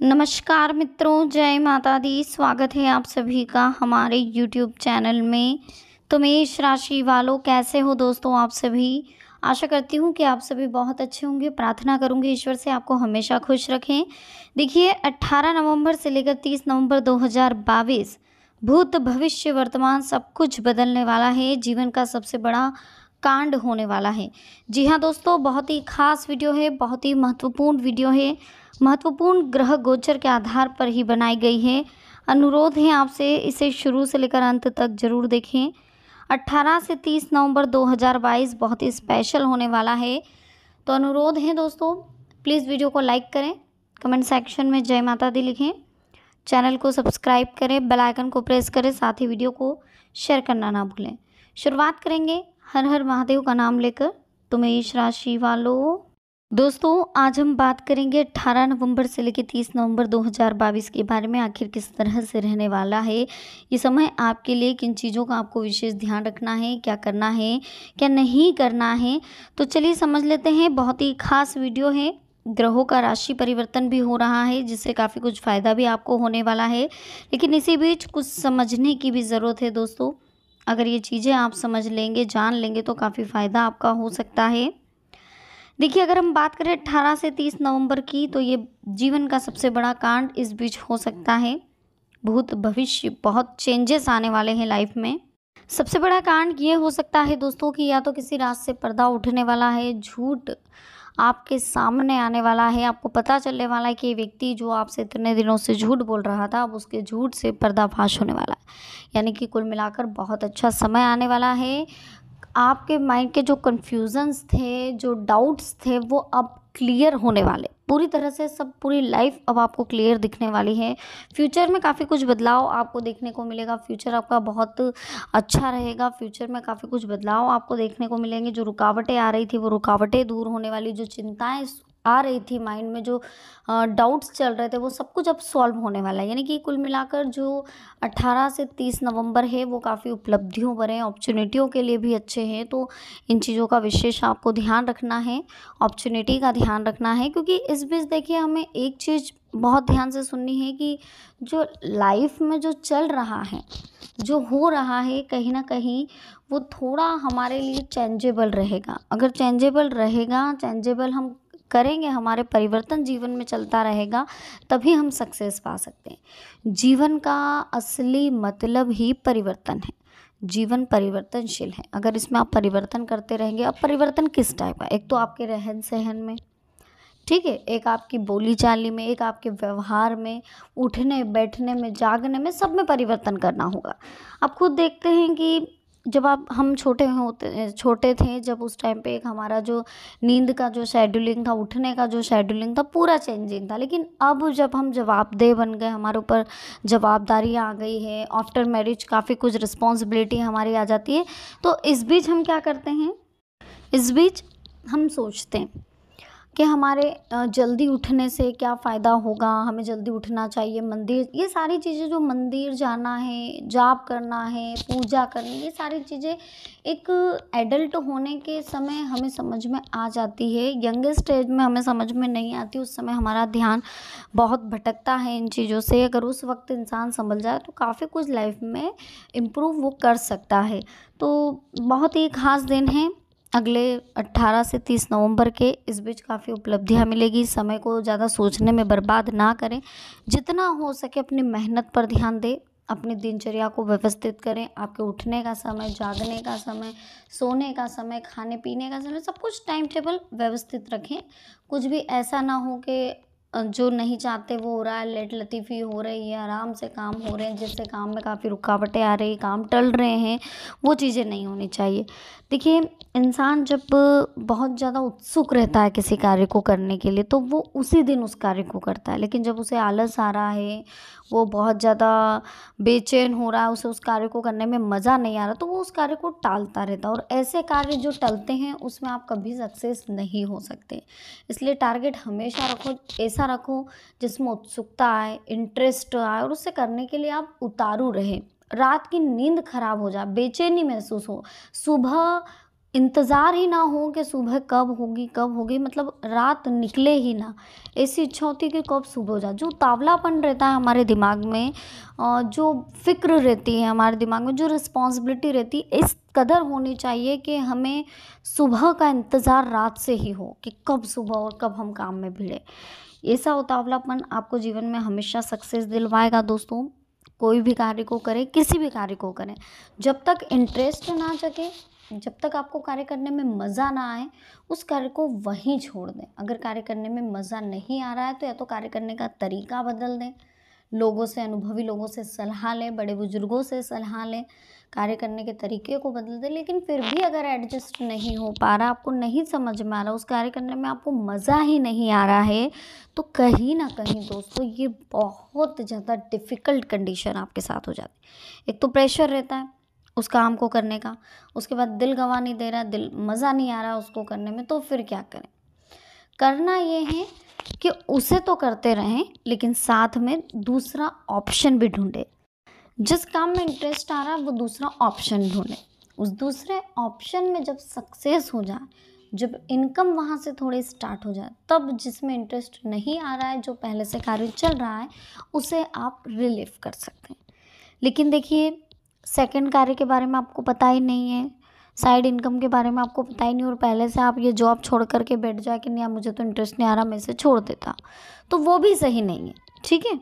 नमस्कार मित्रों, जय माता दी। स्वागत है आप सभी का हमारे YouTube चैनल में। तो मेष राशि वालों, कैसे हो दोस्तों आप सभी। आशा करती हूँ कि आप सभी बहुत अच्छे होंगे। प्रार्थना करूँगी ईश्वर से आपको हमेशा खुश रखें। देखिए 18 नवंबर से लेकर 30 नवंबर 2022 भूत भविष्य वर्तमान सब कुछ बदलने वाला है। जीवन का सबसे बड़ा कांड होने वाला है। जी हाँ दोस्तों, बहुत ही खास वीडियो है, बहुत ही महत्वपूर्ण वीडियो है। महत्वपूर्ण ग्रह गोचर के आधार पर ही बनाई गई है। अनुरोध है आपसे इसे शुरू से लेकर अंत तक जरूर देखें। 18 से 30 नवंबर 2022 बहुत ही स्पेशल होने वाला है। तो अनुरोध है दोस्तों, प्लीज़ वीडियो को लाइक करें, कमेंट सेक्शन में जय माता दी लिखें, चैनल को सब्सक्राइब करें, बेल आइकन को प्रेस करें, साथ ही वीडियो को शेयर करना ना भूलें। शुरुआत करेंगे हर हर महादेव का नाम लेकर। तो मेष राशि वालों, दोस्तों आज हम बात करेंगे 18 नवंबर से लेकर 30 नवंबर 2022 के बारे में। आखिर किस तरह से रहने वाला है ये समय आपके लिए, किन चीज़ों का आपको विशेष ध्यान रखना है, क्या करना है क्या नहीं करना है। तो चलिए समझ लेते हैं। बहुत ही खास वीडियो है। ग्रहों का राशि परिवर्तन भी हो रहा है, जिससे काफ़ी कुछ फ़ायदा भी आपको होने वाला है। लेकिन इसी बीच कुछ समझने की भी ज़रूरत है दोस्तों। अगर ये चीज़ें आप समझ लेंगे, जान लेंगे, तो काफ़ी फ़ायदा आपका हो सकता है। देखिए अगर हम बात करें 18 से 30 नवंबर की, तो ये जीवन का सबसे बड़ा कांड इस बीच हो सकता है। भूत भविष्य बहुत चेंजेस आने वाले हैं लाइफ में। सबसे बड़ा कांड ये हो सकता है दोस्तों कि या तो किसी रात से पर्दा उठने वाला है, झूठ आपके सामने आने वाला है। आपको पता चलने वाला है कि ये व्यक्ति जो आपसे इतने दिनों से झूठ बोल रहा था, अब उसके झूठ से पर्दाफाश होने वाला है। यानी कि कुल मिलाकर बहुत अच्छा समय आने वाला है। आपके माइंड के जो कन्फ्यूजन्स थे, जो डाउट्स थे, वो अब क्लियर होने वाले पूरी तरह से। सब पूरी लाइफ अब आपको क्लियर दिखने वाली है। फ्यूचर में काफ़ी कुछ बदलाव आपको देखने को मिलेगा। फ्यूचर आपका बहुत अच्छा रहेगा। फ्यूचर में काफ़ी कुछ बदलाव आपको देखने को मिलेंगे। जो रुकावटें आ रही थी वो रुकावटें दूर होने वाली, जो चिंताएं आ रही थी माइंड में, जो डाउट्स चल रहे थे, वो सब कुछ अब सॉल्व होने वाला है। यानी कि कुल मिलाकर जो 18 से 30 नवंबर है वो काफ़ी उपलब्धियों भरे, अपॉर्चुनिटियों के लिए भी अच्छे हैं। तो इन चीज़ों का विशेष आपको ध्यान रखना है, अपॉर्चुनिटी का ध्यान रखना है। क्योंकि इस बीच देखिए हमें एक चीज़ बहुत ध्यान से सुननी है कि जो लाइफ में जो चल रहा है, जो हो रहा है, कहीं ना कहीं वो थोड़ा हमारे लिए चेंजेबल रहेगा। अगर चेंजेबल रहेगा, चेंजेबल हम करेंगे, हमारे परिवर्तन जीवन में चलता रहेगा, तभी हम सक्सेस पा सकते हैं। जीवन का असली मतलब ही परिवर्तन है। जीवन परिवर्तनशील है। अगर इसमें आप परिवर्तन करते रहेंगे, अब परिवर्तन किस टाइप का, एक तो आपके रहन सहन में, ठीक है, एक आपकी बोली चाली में, एक आपके व्यवहार में, उठने बैठने में, जागने में, सब में परिवर्तन करना होगा। आप खुद देखते हैं कि जब हम छोटे थे, जब उस टाइम पे एक हमारा जो नींद का जो शेड्यूलिंग था, उठने का जो शेड्यूलिंग था, पूरा चेंजिंग था। लेकिन अब जब हम जवाबदेह बन गए, हमारे ऊपर जवाबदारी आ गई है, आफ्टर मैरिज काफ़ी कुछ रिस्पॉन्सिबिलिटी हमारी आ जाती है। तो इस बीच हम क्या करते हैं, इस बीच हम सोचते हैं कि हमारे जल्दी उठने से क्या फ़ायदा होगा, हमें जल्दी उठना चाहिए, मंदिर, ये सारी चीज़ें, जो मंदिर जाना है, जाप करना है, पूजा करनी, ये सारी चीज़ें एक एडल्ट होने के समय हमें समझ में आ जाती है। यंगेस्ट एज में हमें समझ में नहीं आती। उस समय हमारा ध्यान बहुत भटकता है इन चीज़ों से। अगर उस वक्त इंसान संभल जाए तो काफ़ी कुछ लाइफ में इम्प्रूव वो कर सकता है। तो बहुत ही खास दिन है अगले 18 से 30 नवंबर के। इस बीच काफ़ी उपलब्धियां मिलेगी। समय को ज़्यादा सोचने में बर्बाद ना करें। जितना हो सके अपनी मेहनत पर ध्यान दें। अपनी दिनचर्या को व्यवस्थित करें। आपके उठने का समय, जागने का समय, सोने का समय, खाने पीने का समय, सब कुछ टाइम टेबल व्यवस्थित रखें। कुछ भी ऐसा ना हो कि जो नहीं चाहते वो हो रहा है, लेट लतीफ़ी हो रही है, आराम से काम हो रहे हैं, जिससे काम में काफ़ी रुकावटें आ रही, काम टल रहे हैं, वो चीज़ें नहीं होनी चाहिए। देखिए इंसान जब बहुत ज़्यादा उत्सुक रहता है किसी कार्य को करने के लिए, तो वो उसी दिन उस कार्य को करता है। लेकिन जब उसे आलस आ रहा है, वो बहुत ज़्यादा बेचैन हो रहा है, उसे उस कार्य को करने में मज़ा नहीं आ रहा, तो वो उस कार्य को टालता रहता है। और ऐसे कार्य जो टलते हैं उसमें आप कभी सक्सेस नहीं हो सकते। इसलिए टारगेट हमेशा रखो, ऐसा रखो जिसमें उत्सुकता आए, इंटरेस्ट आए, और उससे करने के लिए आप उतारू रहें। रात की नींद खराब हो जाए, बेचैनी महसूस हो, सुबह इंतज़ार ही ना हो कि सुबह कब होगी, मतलब रात निकले ही ना, ऐसी इच्छा होती है कि कब सुबह हो जाए। जो तावलापन रहता है हमारे दिमाग में, जो फ़िक्र रहती है हमारे दिमाग में, जो रिस्पॉन्सिबिलिटी रहती है, इस कदर होनी चाहिए कि हमें सुबह का इंतज़ार रात से ही हो कि कब सुबह और कब हम काम में भिड़े। ऐसा उतावलापन आपको जीवन में हमेशा सक्सेस दिलवाएगा दोस्तों। कोई भी कार्य को करें, किसी भी कार्य को करें, जब तक इंटरेस्ट ना जगे, जब तक आपको कार्य करने में मज़ा ना आए, उस कार्य को वहीं छोड़ दें। अगर कार्य करने में मज़ा नहीं आ रहा है तो या तो कार्य करने का तरीका बदल दें, लोगों से, अनुभवी लोगों से सलाह लें, बड़े बुजुर्गों से सलाह लें, कार्य करने के तरीके को बदल दें। लेकिन फिर भी अगर एडजस्ट नहीं हो पा रहा, आपको नहीं समझ में आ रहा, उस कार्य करने में आपको मज़ा ही नहीं आ रहा है, तो कहीं ना कहीं दोस्तों ये बहुत ज़्यादा डिफ़िकल्ट कंडीशन आपके साथ हो जाती है। एक तो प्रेशर रहता है उस काम को करने का, उसके बाद दिल गवा नहीं दे रहा, दिल मज़ा नहीं आ रहा उसको करने में, तो फिर क्या करें? करना ये है कि उसे तो करते रहें, लेकिन साथ में दूसरा ऑप्शन भी ढूंढें। जिस काम में इंटरेस्ट आ रहा है वो दूसरा ऑप्शन ढूंढें। उस दूसरे ऑप्शन में जब सक्सेस हो जाए, जब इनकम वहाँ से थोड़ी स्टार्ट हो जाए, तब जिसमें इंटरेस्ट नहीं आ रहा है, जो पहले से कार्य चल रहा है, उसे आप रिलीव कर सकते हैं। लेकिन देखिए, सेकंड कार्य के बारे में आपको पता ही नहीं है, साइड इनकम के बारे में आपको पता ही नहीं, और पहले से आप ये जॉब छोड़ कर के बैठ जाए कि नहीं, मुझे तो इंटरेस्ट नहीं आ रहा, मैं इसे छोड़ देता, तो वो भी सही नहीं है। ठीक है,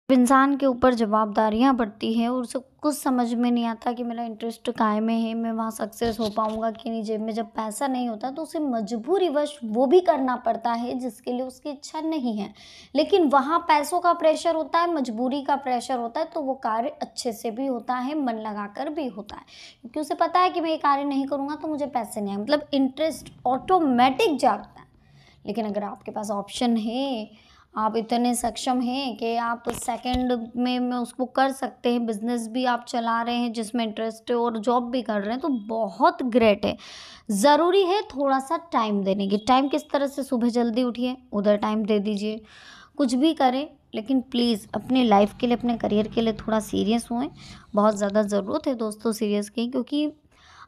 इंसान के ऊपर जवाबदारियां बढ़ती हैं और उसे कुछ समझ में नहीं आता कि मेरा इंटरेस्ट काय में है, मैं वहाँ सक्सेस हो पाऊंगा कि नहीं। जेब में जब पैसा नहीं होता तो उसे मजबूरीवश वो भी करना पड़ता है जिसके लिए उसकी इच्छा नहीं है, लेकिन वहाँ पैसों का प्रेशर होता है, मजबूरी का प्रेशर होता है, तो वो कार्य अच्छे से भी होता है, मन लगाकर भी होता है, क्योंकि उसे पता है कि मैं ये कार्य नहीं करूँगा तो मुझे पैसे नहीं आए, मतलब इंटरेस्ट ऑटोमेटिक जागता है। लेकिन अगर आपके पास ऑप्शन है, आप इतने सक्षम हैं कि आप सेकंड में उसको कर सकते हैं, बिजनेस भी आप चला रहे हैं जिसमें इंटरेस्ट है और जॉब भी कर रहे हैं, तो बहुत ग्रेट है। ज़रूरी है थोड़ा सा टाइम देने की। टाइम किस तरह से? सुबह जल्दी उठिए, उधर टाइम दे दीजिए, कुछ भी करें, लेकिन प्लीज़ अपनी लाइफ के लिए, अपने करियर के लिए थोड़ा सीरियस हुएं। बहुत ज़्यादा ज़रूरत है दोस्तों सीरियस की, क्योंकि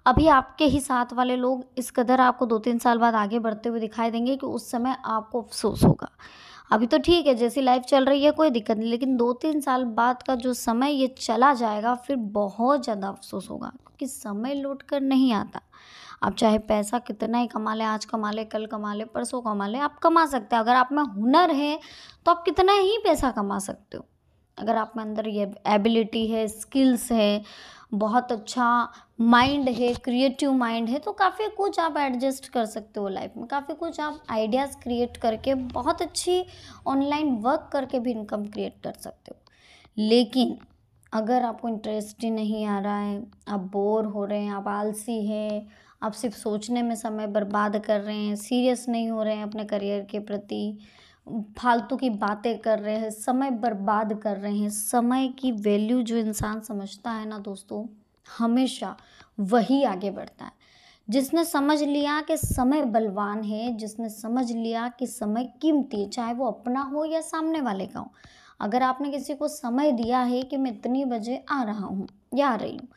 अभी आपके ही साथ वाले लोग इस कदर आपको 2-3 साल बाद आगे बढ़ते हुए दिखाई देंगे कि उस समय आपको अफ़सोस होगा। अभी तो ठीक है, जैसी लाइफ चल रही है कोई दिक्कत नहीं, लेकिन 2-3 साल बाद का जो समय ये चला जाएगा, फिर बहुत ज़्यादा अफ़सोस होगा, क्योंकि समय लौट कर नहीं आता। आप चाहे पैसा कितना ही कमा लें, आज कमा लें, कल कमा लें, परसों कमा लें, आप कमा सकते हैं। अगर आप में हुनर है तो आप कितना ही पैसा कमा सकते हो। अगर आप में अंदर ये एबिलिटी है, स्किल्स है, बहुत अच्छा माइंड है, क्रिएटिव माइंड है, तो काफ़ी कुछ आप एडजस्ट कर सकते हो लाइफ में। काफ़ी कुछ आप आइडियाज़ क्रिएट करके बहुत अच्छी ऑनलाइन वर्क करके भी इनकम क्रिएट कर सकते हो। लेकिन अगर आपको इंटरेस्ट ही नहीं आ रहा है, आप बोर हो रहे हैं, आप आलसी हैं, आप सिर्फ सोचने में समय बर्बाद कर रहे हैं, सीरियस नहीं हो रहे हैं अपने करियर के प्रति, फालतू की बातें कर रहे हैं, समय बर्बाद कर रहे हैं। समय की वैल्यू जो इंसान समझता है ना दोस्तों, हमेशा वही आगे बढ़ता है। जिसने समझ लिया कि समय बलवान है, जिसने समझ लिया कि समय कीमती है, चाहे वो अपना हो या सामने वाले का हो। अगर आपने किसी को समय दिया है कि मैं इतनी बजे आ रहा हूँ या आ रही हूँ,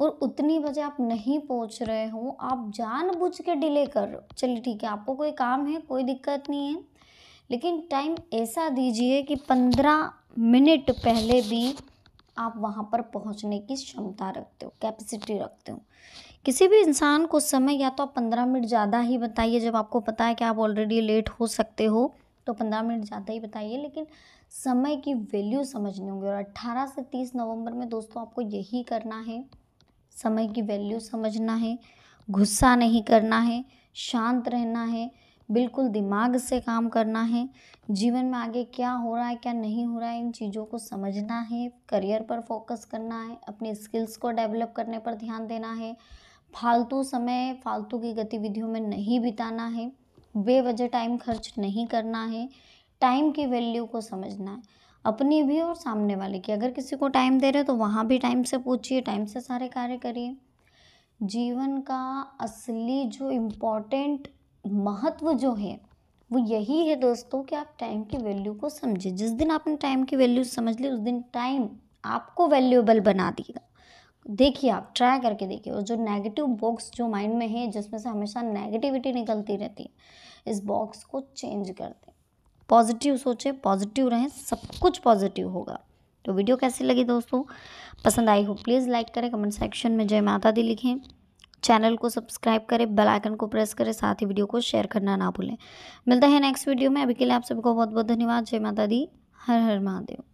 और उतनी बजे आप नहीं पहुँच रहे हो, आप जानबूझ के डिले कर रहे हो, चलिए ठीक है, आपको कोई काम है, कोई दिक्कत नहीं है, लेकिन टाइम ऐसा दीजिए कि 15 मिनट पहले भी आप वहाँ पर पहुँचने की क्षमता रखते हो, कैपेसिटी रखते हो। किसी भी इंसान को समय या तो आप 15 मिनट ज़्यादा ही बताइए, जब आपको पता है कि आप ऑलरेडी लेट हो सकते हो तो 15 मिनट ज़्यादा ही बताइए, लेकिन समय की वैल्यू समझनी होगी। और 18 से 30 नवंबर में दोस्तों आपको यही करना है, समय की वैल्यू समझना है, गुस्सा नहीं करना है, शांत रहना है, बिल्कुल दिमाग से काम करना है। जीवन में आगे क्या हो रहा है, क्या नहीं हो रहा है, इन चीज़ों को समझना है, करियर पर फोकस करना है, अपने स्किल्स को डेवलप करने पर ध्यान देना है, फालतू समय फालतू की गतिविधियों में नहीं बिताना है, बेवजह टाइम खर्च नहीं करना है, टाइम की वैल्यू को समझना है, अपनी भी और सामने वाले की। अगर किसी को टाइम दे रहे हो तो वहाँ भी टाइम से पूछिए, टाइम से सारे कार्य करिए। जीवन का असली जो इम्पोर्टेंट महत्व जो है वो यही है दोस्तों कि आप टाइम की वैल्यू को समझें। जिस दिन आपने टाइम की वैल्यू समझ ली, उस दिन टाइम आपको वैल्यूएबल बना देगा। देखिए, आप ट्राई करके देखिए, और जो नेगेटिव बॉक्स जो माइंड में है, जिसमें से हमेशा नेगेटिविटी निकलती रहती है, इस बॉक्स को चेंज कर दें। पॉजिटिव सोचें, पॉजिटिव रहें, सब कुछ पॉजिटिव होगा। तो वीडियो कैसी लगी दोस्तों, पसंद आई हो प्लीज़ लाइक करें, कमेंट सेक्शन में जय माता दी लिखें, चैनल को सब्सक्राइब करें, बेल आइकन को प्रेस करें, साथ ही वीडियो को शेयर करना ना भूलें। मिलता है नेक्स्ट वीडियो में, अभी के लिए आप सभी को बहुत बहुत धन्यवाद। जय माता दी, हर हर महादेव।